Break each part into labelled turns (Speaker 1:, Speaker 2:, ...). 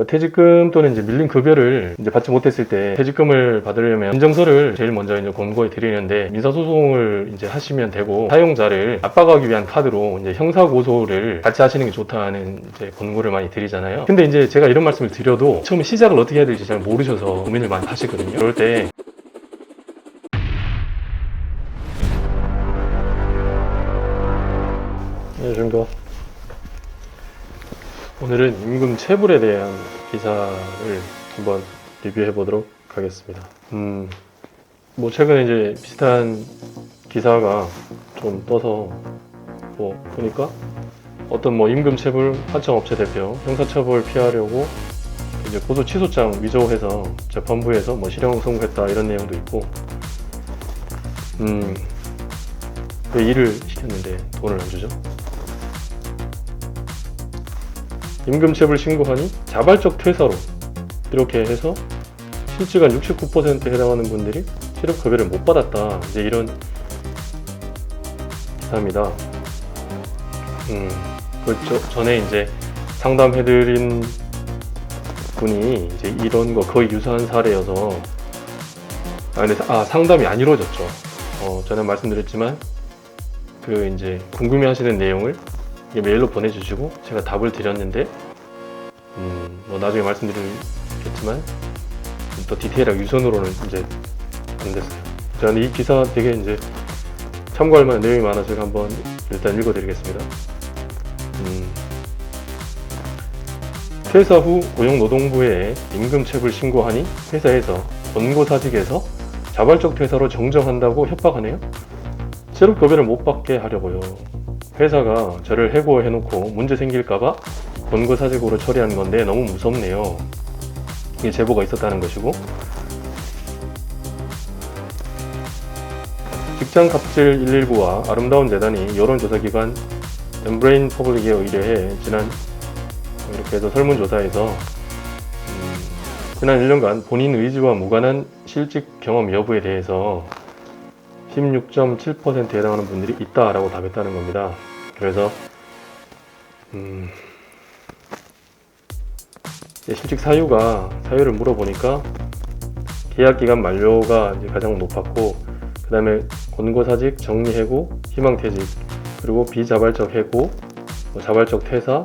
Speaker 1: 그 퇴직금 또는 이제 밀린 급여를 이제 받지 못했을 때 퇴직금을 받으려면 인정서를 제일 먼저 이제 권고해 드리는데, 민사소송을 이제 하시면 되고, 사용자를 압박하기 위한 카드로 이제 형사고소를 같이 하시는 게 좋다는 이제 권고를 많이 드리잖아요. 근데 이제 제가 이런 말씀을 드려도 처음에 시작을 어떻게 해야 될지 잘 모르셔서 고민을 많이 하시거든요. 그럴 때 안녕하십니까. 오늘은 임금 체불에 대한 기사를 한번 리뷰해 보도록 하겠습니다. 뭐 최근에 이제 비슷한 기사가 좀 떠서 뭐 보니까 어떤 뭐 임금 체불 하청업체 대표 형사처벌 피하려고 이제 고소 취소장 위조해서 재판부에서 뭐 실형 선고했다 이런 내용도 있고, 왜 일을 시켰는데 돈을 안 주죠? 임금체불 신고하니 자발적 퇴사로 이렇게 해서 실직한 69%에 해당하는 분들이 실업급여를 못 받았다, 이제 이런 기사입니다. 그 전에 이제 상담해드린 분이 이제 이런 거 거의 유사한 사례여서 근데 상담이 안 이루어졌죠. 전에 말씀드렸지만 그 이제 궁금해하시는 내용을 메일로 보내주시고 제가 답을 드렸는데 뭐 나중에 말씀드리겠지만 또 디테일하게 유선으로는 이제 안 됐어요. 제가 이 기사 되게 이제 참고할 만한 내용이 많아서 제가 한번 일단 읽어드리겠습니다. 퇴사 후 고용노동부에 임금체불 신고하니 회사에서 권고사직에서 자발적 퇴사로 정정한다고 협박하네요. 실업급여를 못 받게 하려고요. 회사가 저를 해고해놓고 문제 생길까봐 권고사직으로 처리한 건데 너무 무섭네요. 이게 제보가 있었다는 것이고, 직장갑질 119와 아름다운 재단이 여론조사기관 엠브레인 퍼블릭에 의뢰해 지난 이렇게 해서 설문조사에서 지난 1년간 본인 의지와 무관한 실직 경험 여부에 대해서 16.7%에 해당하는 분들이 있다라고 답했다는 겁니다. 그래서 실직 사유를 물어보니까 계약기간 만료가 이제 가장 높았고, 그 다음에 권고사직, 정리해고, 희망퇴직, 그리고 비자발적 해고, 자발적 퇴사,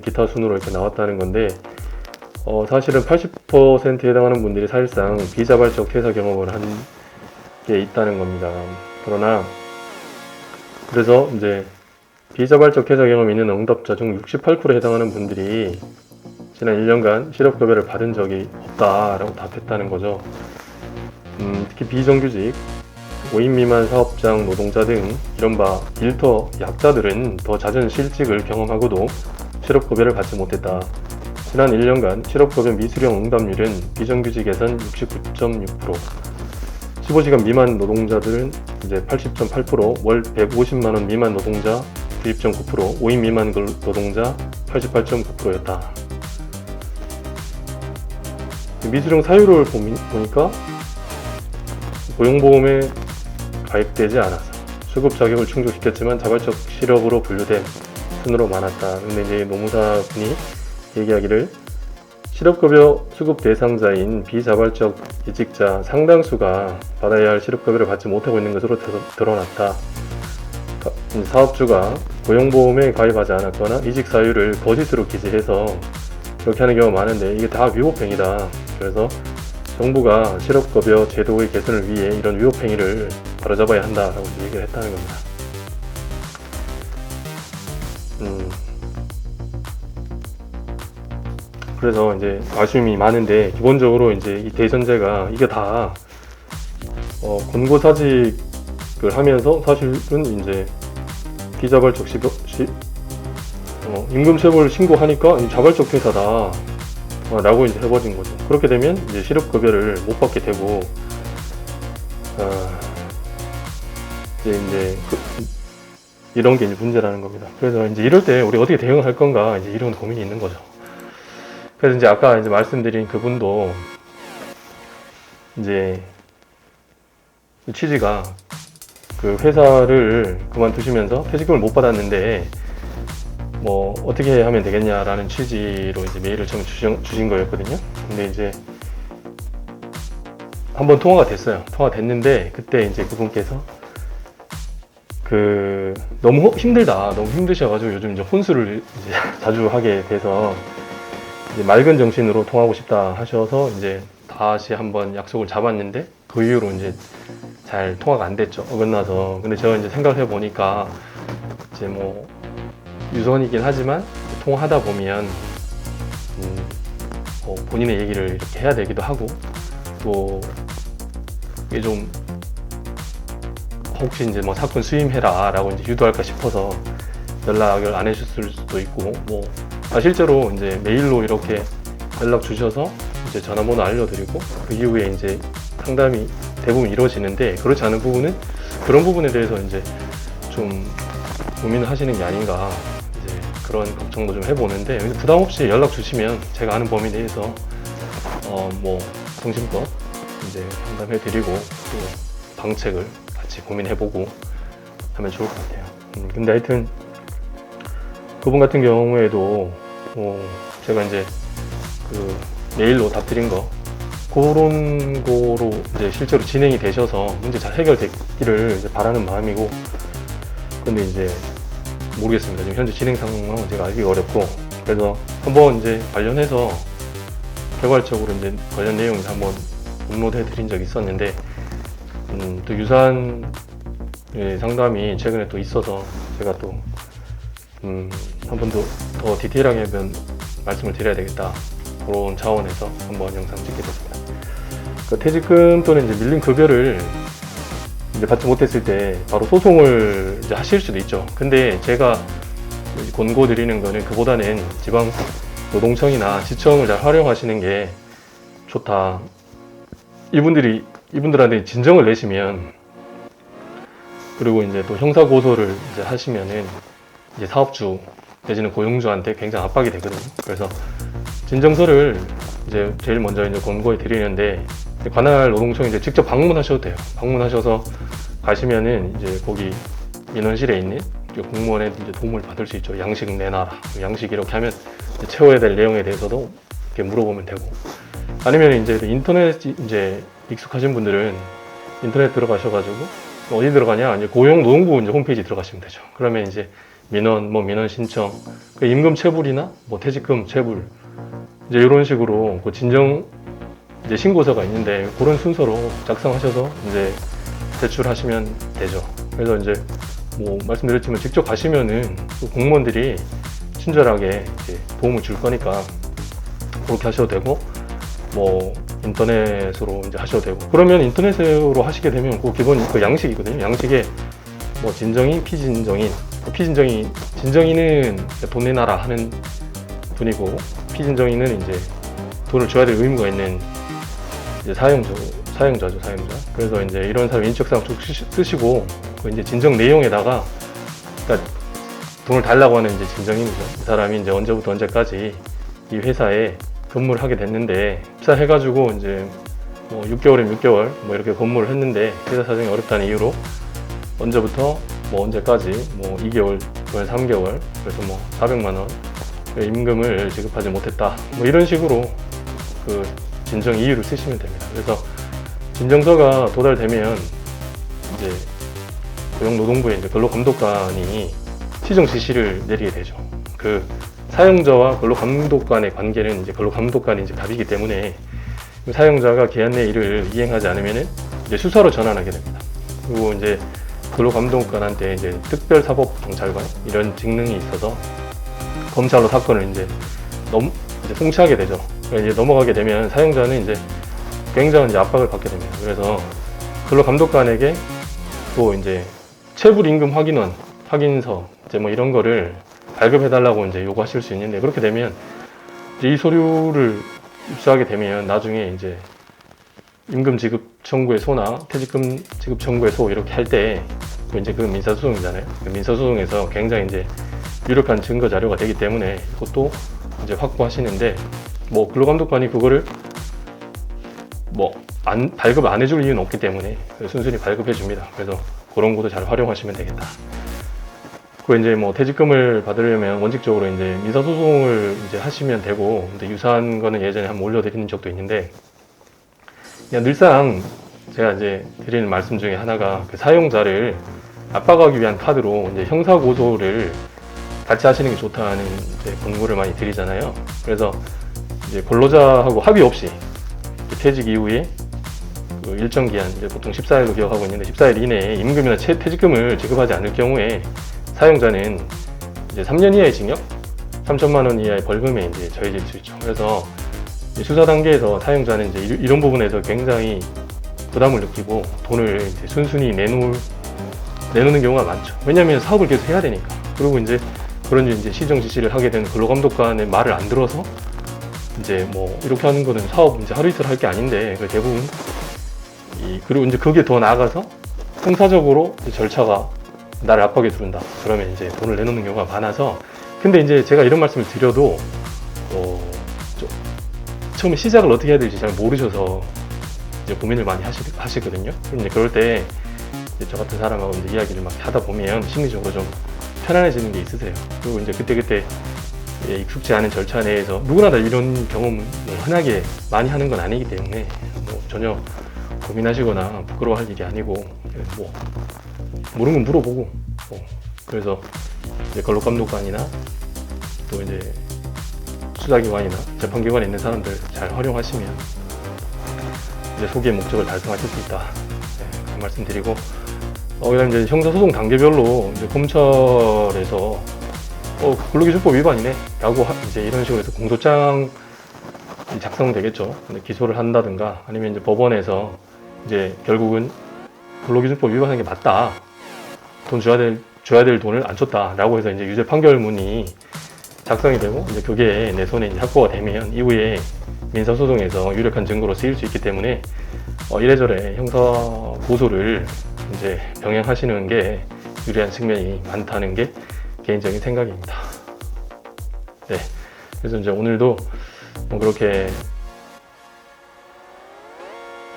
Speaker 1: 기타 순으로 이렇게 나왔다는 건데, 사실은 80%에 해당하는 분들이 사실상 비자발적 퇴사 경험을 한 게 있다는 겁니다. 그래서 이제 비자발적 퇴사 경험이 있는 응답자 중 68%에 해당하는 분들이 지난 1년간 실업급여를 받은 적이 없다라고 답했다는 거죠. 특히 비정규직, 5인 미만 사업장 노동자 등 이른바 일터 약자들은 더 잦은 실직을 경험하고도 실업급여를 받지 못했다. 지난 1년간 실업급여 미수령 응답률은 비정규직에선 69.6%, 15시간 미만 노동자들은 이제 80.8%, 월 150만원 미만 노동자 90.9%, 5인 미만 노동자 88.9%였다. 미수령 사유를 보니까 고용보험에 가입되지 않아서 수급 자격을 충족시켰지만 자발적 실업으로 분류된 순으로 많았다. 근데 이제 노무사분이 얘기하기를 실업급여 수급 대상자인 비자발적 이직자 상당수가 받아야 할 실업급여를 받지 못하고 있는 것으로 드러났다. 사업주가 고용보험에 가입하지 않았거나 이직 사유를 거짓으로 기재해서 그렇게 하는 경우가 많은데 이게 다 위법행위다. 그래서 정부가 실업급여 제도의 개선을 위해 이런 위법행위를 바로잡아야 한다라고 얘기를 했다는 겁니다. 그래서 이제 아쉬움이 많은데, 기본적으로 이제 이 대전제가 이게 다 권고사직을 하면서 사실은 이제 비자발적 임금체불 신고하니까 자발적 퇴사다 라고 이제 해버린 거죠. 그렇게 되면 이제 실업급여를 못 받게 되고, 이제 이런 게 이제 문제라는 겁니다. 그래서 이제 이럴 때 우리 어떻게 대응할 건가, 이제 이런 고민이 있는 거죠. 그래서 이제 아까 이제 말씀드린 그분도 이제 취지가 그 회사를 그만두시면서 퇴직금을 못 받았는데 뭐 어떻게 하면 되겠냐라는 취지로 이제 메일을 처음 주신 거였거든요. 근데 이제 한번 통화가 됐어요. 통화가 됐는데 그때 이제 그분께서 너무 힘들다, 너무 힘드셔가지고 요즘 이제 혼수를 이제 자주 하게 돼서 이제 맑은 정신으로 통하고 싶다 하셔서 이제 다시 한번 약속을 잡았는데 그 이후로 이제 잘 통화가 안 됐죠. 어긋나서. 근데 제가 이제 생각을 해보니까 이제 뭐 유선이긴 하지만 통화하다 보면 본인의 얘기를 이렇게 해야 되기도 하고 또 이게 좀 혹시 이제 뭐 사건 수임해라 라고 이제 유도할까 싶어서 연락을 안 해주실 수도 있고 실제로 이제 메일로 이렇게 연락 주셔서 이제 전화번호 알려드리고 그 이후에 이제 상담이 대부분 이루어지는데 그렇지 않은 부분은 그런 부분에 대해서 이제 좀 고민을 하시는 게 아닌가 이제 그런 걱정도 좀 해보는데 부담 없이 연락 주시면 제가 아는 범위 내에서 뭐 성심껏 이제 상담해드리고 또 방책을 같이 고민해보고 하면 좋을 것 같아요. 근데 하여튼 그분 같은 경우에도 제가 이제 그 메일로 답드린 거 그런 거로 이제 실제로 진행이 되셔서 문제 잘 해결되기를 이제 바라는 마음이고 근데 이제 모르겠습니다. 지금 현재 진행 상황은 제가 알기 어렵고 그래서 한번 이제 관련해서 개괄적으로 이제 관련 내용을 한번 업로드 해드린 적이 있었는데 또 유사한 상담이 최근에 또 있어서 제가 또 한 번 더 디테일하게 한번 말씀을 드려야 되겠다 그런 차원에서 한번 영상 찍게 됐습니다. 그 퇴직금 또는 이제 밀린 급여를 이제 받지 못했을 때 바로 소송을 이제 하실 수도 있죠. 근데 제가 권고드리는 거는 그보다는 지방 노동청이나 지청을 잘 활용하시는 게 좋다. 이분들한테 진정을 내시면 그리고 이제 또 형사 고소를 이제 하시면은 이제 사업주 내지는 고용주한테 굉장히 압박이 되거든요. 그래서 진정서를 이제 제일 먼저 이제 권고해 드리는데 관할 노동청 이제 직접 방문하셔도 돼요. 방문하셔서 가시면은 이제 거기 민원실에 있는 공무원의 이제 도움을 받을 수 있죠. 양식 내놔라. 양식 이렇게 하면 이제 채워야 될 내용에 대해서도 이렇게 물어보면 되고 아니면 이제 인터넷 이제 익숙하신 분들은 인터넷 들어가셔가지고 어디 들어가냐 이제 고용노동부 이제 홈페이지 들어가시면 되죠. 그러면 이제 민원 신청, 임금 체불이나 퇴직금 체불 이제 이런 식으로 그 진정 이제 신고서가 있는데 그런 순서로 작성하셔서 이제 제출하시면 되죠. 그래서 이제 말씀드렸지만 직접 가시면은 공무원들이 친절하게 이제 도움을 줄 거니까 그렇게 하셔도 되고 인터넷으로 이제 하셔도 되고 그러면 인터넷으로 하시게 되면 그 기본 그 양식이거든요. 양식에 진정인, 피진정인, 진정인은 돈 내놔라 하는 분이고 피진정인은 이제 돈을 줘야 될 의무가 있는 이제 사용자죠. 그래서 이제 이런 사람 인적사항 쭉 쓰시고 그 이제 진정 내용에다가 그러니까 돈을 달라고 하는 이제 진정인이죠. 이 사람이 이제 언제부터 언제까지 이 회사에 근무를 하게 됐는데 입사해가지고 이제 6개월이면 6개월 이렇게 근무를 했는데 회사 사정이 어렵다는 이유로 언제부터 언제까지 2개월, 3개월 그래서 400만 원 임금을 지급하지 못했다 이런 식으로 그 진정 이유를 쓰시면 됩니다. 그래서 진정서가 도달되면 이제 고용노동부의 이제 근로감독관이 시정 지시를 내리게 되죠. 그 사용자와 근로감독관의 관계는 이제 근로감독관이 이제 답이기 때문에 사용자가 기한 내 일을 이행하지 않으면은 이제 수사로 전환하게 됩니다. 그리고 이제 근로감독관한테 이제 특별사법경찰관 이런 직능이 있어서 검찰로 사건을 이제 송치하게 되죠. 이제 넘어가게 되면 사용자는 이제 굉장한 이제 압박을 받게 됩니다. 그래서 근로감독관에게 또 이제 체불임금 확인서 이제 이런 거를 발급해달라고 이제 요구하실 수 있는데 그렇게 되면 이제 이 서류를 입수하게 되면 나중에 이제 임금 지급 청구의 소나 퇴직금 지급 청구의 소 이렇게 할 때 이제 그 민사소송이잖아요. 그 민사소송에서 굉장히 이제 유력한 증거 자료가 되기 때문에 그것도 이제 확보하시는데 근로감독관이 그거를 발급 안 해줄 이유는 없기 때문에 순순히 발급해 줍니다. 그래서 그런 것도 잘 활용하시면 되겠다. 그 이제 뭐 퇴직금을 받으려면 원칙적으로 이제 민사소송을 이제 하시면 되고, 근데 유사한 거는 예전에 한번 올려드리는 적도 있는데, 그냥 늘상 제가 이제 드리는 말씀 중에 하나가 그 사용자를 압박하기 위한 카드로 이제 형사 고소를 같이 하시는 게 좋다는 이제 권고를 많이 드리잖아요. 그래서 이제 근로자하고 합의 없이 퇴직 이후에 그 일정 기한, 이제 보통 14일로 기억하고 있는데 14일 이내에 임금이나 퇴직금을 지급하지 않을 경우에 사용자는 이제 3년 이하의 징역, 3천만 원 이하의 벌금에 이제 처해질 수 있죠. 그래서 수사 단계에서 사용자는 이제 이런 부분에서 굉장히 부담을 느끼고 돈을 이제 순순히 내놓는 경우가 많죠. 왜냐하면 사업을 계속 해야 되니까. 그리고 이제 그런 이제 시정 지시를 하게 되는 근로감독관의 말을 안 들어서 이제 뭐 이렇게 하는 거는 사업 이제 하루 이틀 할 게 아닌데, 그 대부분 그리고 이제 그게 더 나아가서 형사적으로 절차가 나를 압박에 두른다. 그러면 이제 돈을 내놓는 경우가 많아서. 근데 이제 제가 이런 말씀을 드려도 좀 처음에 시작을 어떻게 해야 될지 잘 모르셔서 이제 고민을 많이 하시거든요. 그럼 이제 그럴 때 이제 저 같은 사람하고 이제 이야기를 막 하다 보면 심리적으로 좀 편안해지는 게 있으세요. 그리고 이제 그때 익숙지 않은 절차 내에서 누구나 다 이런 경험을 흔하게 많이 하는 건 아니기 때문에 뭐 전혀 고민하시거나 부끄러워할 일이 아니고, 뭐 모르는 건 물어보고, 그래서 이제 근로감독관이나 또 이제 수사기관이나 재판기관에 있는 사람들 잘 활용하시면 이제 소기의 목적을 달성하실 수 있다. 네, 그런 말씀드리고, 그다음 이제 형사소송 단계별로 이제 검찰에서 근로기준법 위반이네 라고 이제 이런 식으로 해서 공소장이 작성되겠죠. 근데 기소를 한다든가 아니면 이제 법원에서 이제 결국은 근로기준법 위반한 게 맞다, 돈 줘야 될 돈을 안 줬다라고 해서 이제 유죄 판결문이 작성이 되고, 이제 그게 내 손에 이제 확보가 되면 이후에 민사소송에서 유력한 증거로 쓰일 수 있기 때문에 이래저래 형사 고소를 이제 병행하시는 게 유리한 측면이 많다는 게 개인적인 생각입니다. 네, 그래서 이제 오늘도 뭐 그렇게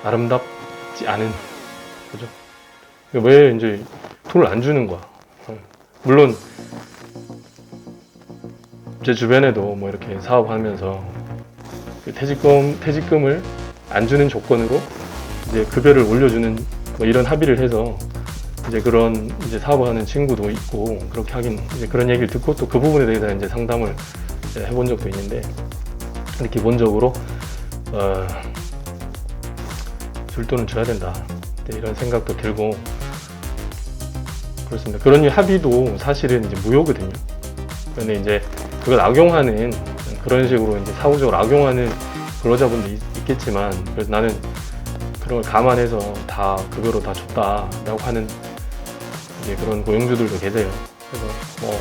Speaker 1: 아름답지 않은, 그죠? 왜 이제 돈을 안 주는 거야? 물론 제 주변에도 뭐 이렇게 사업하면서 퇴직금을 안 주는 조건으로 이제 급여를 올려주는 뭐 이런 합의를 해서 이제 그런 이제 사업을 하는 친구도 있고, 그렇게 하긴 이제 그런 얘기를 듣고 또 그 부분에 대해서 이제 상담을 이제 해본 적도 있는데, 근데 기본적으로 줄 돈은 줘야 된다, 이런 생각도 들고 그렇습니다. 그런 합의도 사실은 이제 무효거든요. 그런데 이제 그걸 악용하는, 그런 식으로 이제 사후적으로 악용하는 근로자분도 있겠지만, 그래서 나는 그런 걸 감안해서 다 급여로 다 줬다라고 하는 이제 그런 고용주들도 계세요. 그래서 뭐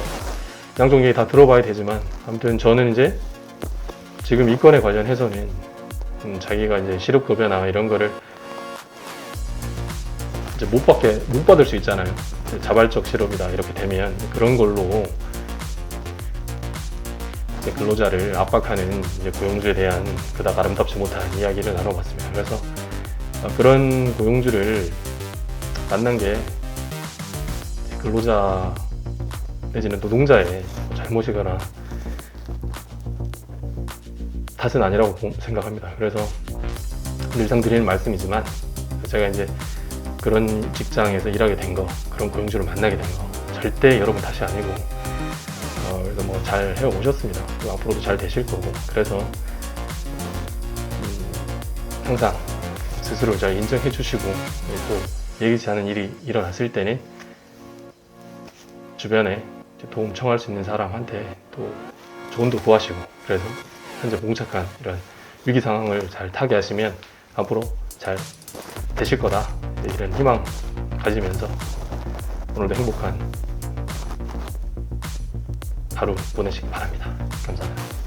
Speaker 1: 양쪽 얘기 다 들어봐야 되지만, 아무튼 저는 이제 지금 이 건에 관련해서는 자기가 이제 실업급여나 이런 거를 이제 못 받을 수 있잖아요. 자발적 실업이다 이렇게 되면 그런 걸로 이제 근로자를 압박하는 이제 고용주에 대한 그닥 아름답지 못한 이야기를 나눠봤습니다. 그래서 그런 고용주를 만난 게 근로자 내지는 노동자의 잘못이거나 탓은 아니라고 생각합니다. 그래서 늘상 드리는 말씀이지만, 제가 이제 그런 직장에서 일하게 된 거, 그런 고용주를 만나게 된 거 절대 여러분 탓이 아니고, 그래서 뭐 잘 해오셨습니다. 그리고 앞으로도 잘 되실 거고, 그래서 항상 스스로 잘 인정해 주시고, 또 예기치 않은 일이 일어났을 때는 주변에 도움 청할 수 있는 사람한테 또 조언도 구하시고, 그래서 현재 봉착한 이런 위기 상황을 잘 타개하시면 앞으로 잘 되실 거다, 이런 희망 가지면서 오늘도 행복한 하루 보내시기 바랍니다. 감사합니다.